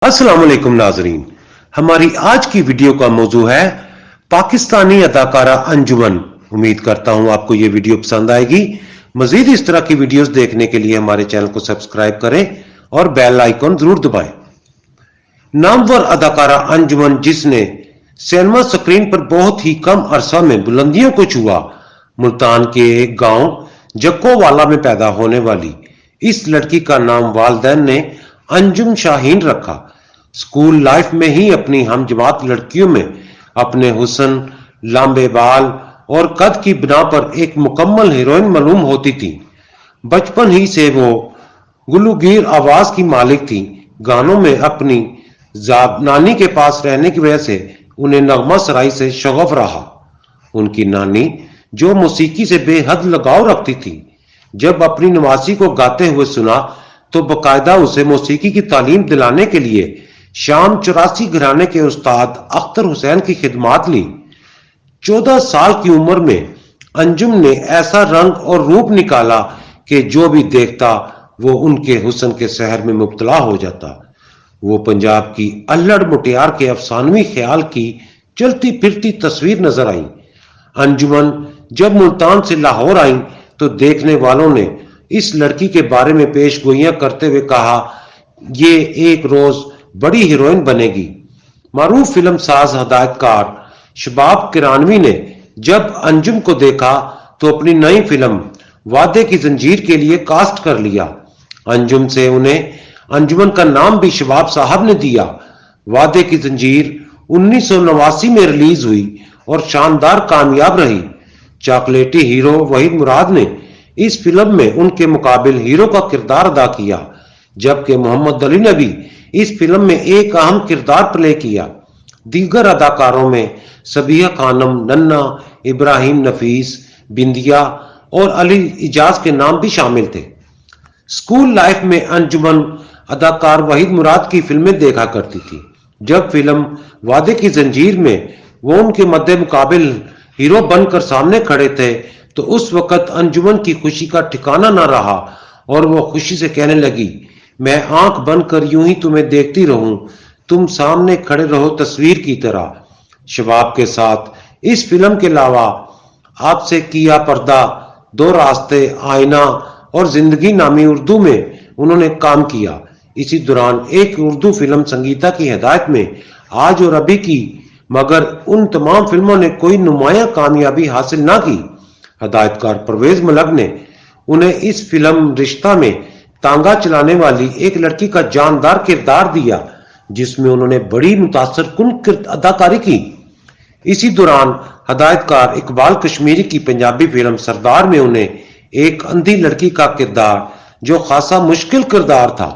السلام علیکم ناظرین، ہماری آج کی ویڈیو کا موضوع ہے پاکستانی اداکارہ انجمن۔ امید کرتا ہوں آپ کو یہ ویڈیو پسند آئے گی۔ مزید اس طرح کی ویڈیوز دیکھنے کے لیے ہمارے چینل کو سبسکرائب کریں اور بیل آئیکن ضرور دبائیں۔ نامور اداکارہ انجمن، جس نے سینما سکرین پر بہت ہی کم عرصہ میں بلندیوں کو چھوا، ملتان کے ایک گاؤں جکو والا میں پیدا ہونے والی اس لڑکی کا نام والدین نے انجم شاہین رکھا۔ اسکول لائف میں ہی اپنی ہم جماعت لڑکیوں میں اپنے حسن، لمبے بال اور قد کی بنا پر ایک مکمل ہیروئن معلوم ہوتی تھی۔ بچپن ہی سے وہ گلوگیر آواز کی مالک تھی۔ گانوں میں اپنی نانی کے پاس رہنے کی وجہ سے انہیں نغمہ سرائی سے شغف رہا۔ ان کی نانی، جو موسیقی سے بے حد لگاؤ رکھتی تھی، جب اپنی نواسی کو گاتے ہوئے سنا تو باقاعدہ اسے موسیقی کی تعلیم دلانے کے لیے شام 84 گھرانے کے استاد اختر حسین کی خدمات لی۔ 14 سال کی عمر میں انجم نے ایسا رنگ اور روپ نکالا کہ جو بھی دیکھتا وہ ان کے حسن کے سحر میں مبتلا ہو جاتا۔ وہ پنجاب کی الڑ مٹیار کے افسانوی خیال کی چلتی پھرتی تصویر نظر آئی۔ انجمن جب ملتان سے لاہور آئیں تو دیکھنے والوں نے اس لڑکی کے بارے میں پیش گوئیاں کرتے ہوئے کہا، یہ ایک روز بڑی ہیروئن بنے گی۔ معروف فلم ساز ہدایت کار شباب کرانوی نے جب انجم کو دیکھا تو اپنی نئی فلم وعدے کی زنجیر کے لیے کاسٹ کر لیا۔ انجم سے انہیں انجمن کا نام بھی شباب صاحب نے دیا۔ وعدے کی زنجیر 1989 میں ریلیز ہوئی اور شاندار کامیاب رہی۔ چاکلیٹی ہیرو وحید مراد نے اس فلم میں ان کے مقابل ہیرو کا کردار ادا کیا، جبکہ محمد علی نے بھی اس فلم میں ایک اہم کردار پلے کیا۔ دیگر اداکاروں میں صبیحہ خانم، ننا، ابراہیم نفیس، بندیا اور علی اجاز کے نام بھی شامل تھے۔ اسکول لائف میں انجمن اداکار وحید مراد کی فلمیں دیکھا کرتی تھی۔ جب فلم وعدے کی زنجیر میں وہ ان کے مد مقابل ہیرو بن کر سامنے کھڑے تھے تو اس وقت انجمن کی خوشی کا ٹھکانہ نہ رہا اور وہ خوشی سے کہنے لگی، میں آنکھ بند کر یوں ہی تمہیں دیکھتی رہوں، تم سامنے کھڑے رہو تصویر کی طرح۔ شباب کے ساتھ اس فلم کے علاوہ آپ سے کیا پردہ، دو راستے، آئینہ اور زندگی نامی اردو میں انہوں نے کام کیا۔ اسی دوران ایک اردو فلم سنگیتا کی ہدایت میں آج اور ابھی کی، مگر ان تمام فلموں نے کوئی نمایاں کامیابی حاصل نہ کی۔ ہدایت کار پرویز ملک نے انہیں اس فلم رشتہ میں تانگا چلانے والی ایک لڑکی کا جاندار کردار دیا، جس میں انہوں نے بڑی متاثر کن اداکاری کی۔ اسی دوران ہدایت کار اقبال کشمیری کی پنجابی فلم سردار میں انہیں ایک اندھی لڑکی کا کردار، جو خاصا مشکل کردار تھا،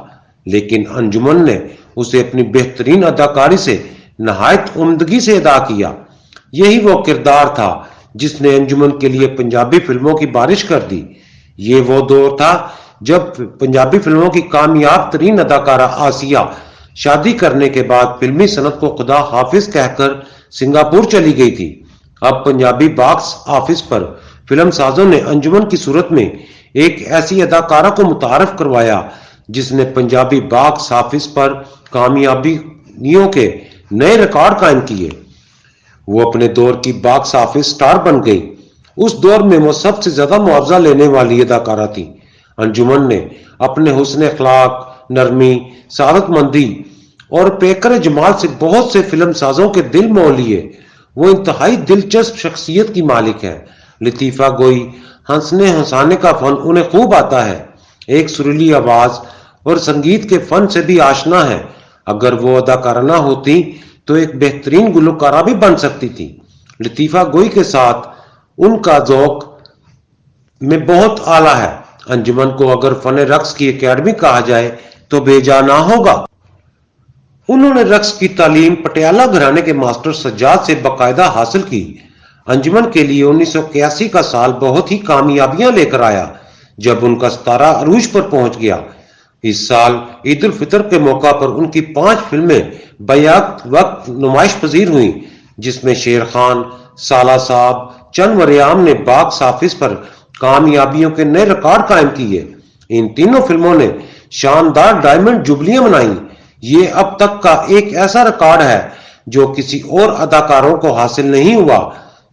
لیکن انجمن نے اسے اپنی بہترین اداکاری سے نہایت عمدگی سے ادا کیا۔ یہی وہ کردار تھا جس نے انجمن کے لیے پنجابی فلموں کی بارش کر دی۔ یہ وہ دور تھا جب پنجابی فلموں کی کامیاب ترین اداکارہ آسیہ شادی کرنے کے بعد فلمی صنعت کو خدا حافظ کہہ کر سنگاپور چلی گئی تھی۔ اب پنجابی باکس آفس پر فلم سازوں نے انجمن کی صورت میں ایک ایسی اداکارہ کو متعارف کروایا جس نے پنجابی باکس آفس پر کامیابیوں کے نئے ریکارڈ قائم کیے۔ وہ اپنے دور کی باکس آفس سٹار بن گئی۔ اس دور میں وہ سب سے زیادہ معاوضہ لینے والی اداکارہ تھی۔ انجمن نے اپنے حسن اخلاق، نرمی، سعادت مندی اور پیکر جمال سے بہت سے فلم سازوں کے دل مول لیے۔ وہ انتہائی دلچسپ شخصیت کی مالک ہے۔ لطیفہ گوئی، ہنسنے ہنسانے کا فن انہیں خوب آتا ہے۔ ایک سریلی آواز اور سنگیت کے فن سے بھی آشنا ہے۔ اگر وہ اداکارہ نہ ہوتی تو ایک بہترین گلوکارہ بھی بن سکتی تھی۔ لطیفہ گوئی کے ساتھ ان کا ذوق میں بہت اعلیٰ ہے۔ انجمن کو اگر فن رقص کی اکیڈمی کہا جائے تو بے جا نہ ہوگا۔ انہوں نے رقص کی تعلیم پٹیالہ گھرانے کے ماسٹر سجاد سے باقاعدہ حاصل کی۔ انجمن کے لیے 1981 کا سال بہت ہی کامیابیاں لے کر آیا، جب ان کا ستارہ عروج پر پہنچ گیا۔ اس سال عید الفطر کے موقع پر ان کی 5 فلمیں بیک وقت نمائش پذیر ہوئیں، جس میں شیر خان، سالہ صاحب، چند وریام نے باکس آفس پر کامیابیوں کے نئے ریکارڈ قائم کیے۔ ان تینوں فلموں نے شاندار ڈائمنڈ جبلیاں منائیں۔ یہ اب تک کا ایک ایسا ریکارڈ ہے جو کسی اور اداکاروں کو حاصل نہیں ہوا۔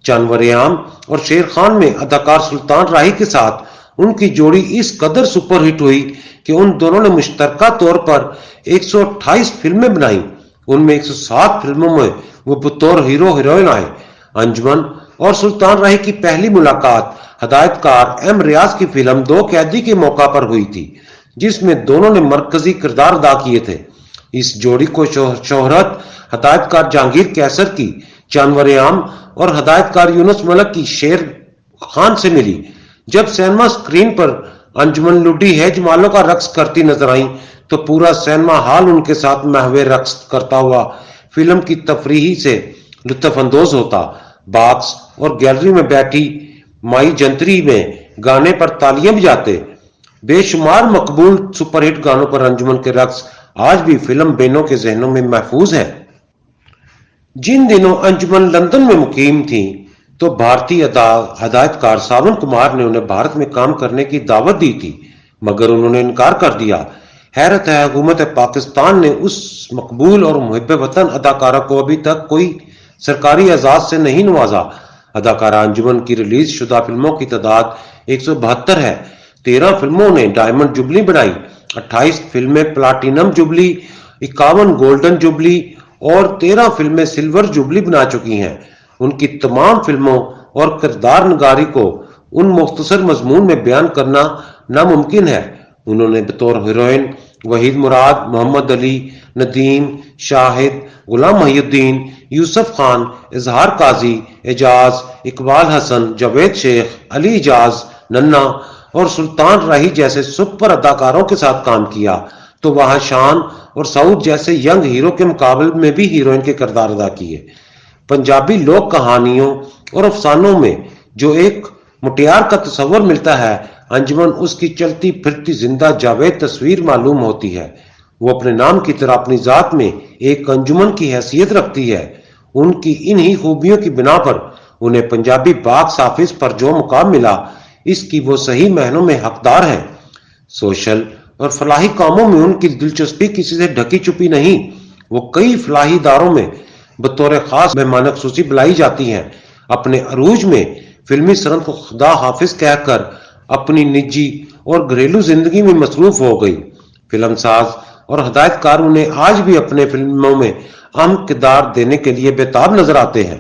جانور عام اور شیر خان میں اداکار سلطان راہی کے ساتھ ان کی جوڑی اس قدر سپر ہٹ ہوئی کہ ان دونوں نے مشترکہ طور پر 128 فلمیں بنائیں۔ ان میں 107 فلموں میں وہ بطور ہیرو ہیروئن آئے۔ انجمن اور سلطان راہی کی پہلی ملاقات ہدایت کار ایم ریاض کی فلم دو قیدی کے موقع پر ہوئی تھی، جس میں دونوں نے مرکزی کردار ادا کیے تھے۔ اس جوڑی کو شہرت ہدایت کار جہانگیر کیسر کی جانور عام اور ہدایت کار یونس ملک کی شیر خان سے ملی۔ جب سینما سکرین پر انجمن لڈی ہے جمالوں کا رقص کرتی نظر آئیں تو پورا سینما ہال ان کے ساتھ محو رقص کرتا ہوا فلم کی تفریح سے لطف اندوز ہوتا۔ باکس اور گیلری میں بیٹھی مائی جنتری میں گانے پر تالیاں بجاتے۔ بے شمار مقبول سپر ہٹ گانوں پر انجمن کے رقص آج بھی فلم بینوں کے ذہنوں میں محفوظ ہے۔ جن دنوں انجمن لندن میں مقیم تھیں تو بھارتی ہدایت کار ساون کمار نے انہیں بھارت میں کام کرنے کی دعوت دی تھی، مگر انہوں نے انکار کر دیا۔ حیرت ہے، حکومت پاکستان نے اس مقبول اور محب وطن اداکارہ کو ابھی تک کوئی سرکاری اعزاز سے نہیں نوازا۔ اداکارہ انجمن کی ریلیز شدہ فلموں کی تعداد 172 ہے۔ 13 فلموں نے ڈائمنڈ جوبلی بنائی، 28 فلمیں پلاٹینم جوبلی، 51 گولڈن جوبلی اور 13 فلمیں سلور جوبلی بنا چکی ہیں۔ ان کی تمام فلموں اور کردار نگاری کو ان مختصر مضمون میں بیان کرنا ناممکن ہے۔ انہوں نے بطور ہیروئن وحید مراد، محمد علی، ندیم، شاہد، غلام محی الدین، یوسف خان، اظہار قاضی، اعجاز، اقبال حسن، جاوید شیخ، علی اعجاز، ننا اور سلطان راہی جیسے سپر اداکاروں کے ساتھ کام کیا تو وہاں شان اور سعود جیسے ینگ ہیرو کے مقابلے میں بھی ہیروئن کے کردار ادا کیے۔ پنجابی لوک کہانیوں اور افسانوں میں جو ایک مٹیار کا تصور ملتا ہے، انجمن اس کی چلتی پھرتی زندہ جاوید تصویر معلوم ہوتی ہے۔ وہ اپنے نام کی طرح اپنی ذات میں ایک انجمن کی حیثیت رکھتی ہے۔ ان کی انہی خوبیوں کی بنا پر انہیں پنجابی باکس آفس پر جو مقام ملا، اس کی وہ صحیح معنوں میں حقدار ہیں۔ سوشل اور فلاحی کاموں میں ان کی دلچسپی کسی سے ڈھکی چھپی نہیں۔ وہ کئی فلاحی اداروں میں بطور خاص مہمان خصوصی بلائی جاتی ہیں۔ اپنے عروج میں فلمی صنعت کو خدا حافظ کہہ کر اپنی نجی اور گھریلو زندگی میں مصروف ہو گئی۔ فلم ساز اور ہدایت کار انہیں آج بھی اپنے فلموں میں اہم کردار دینے کے لیے بے تاب نظر آتے ہیں۔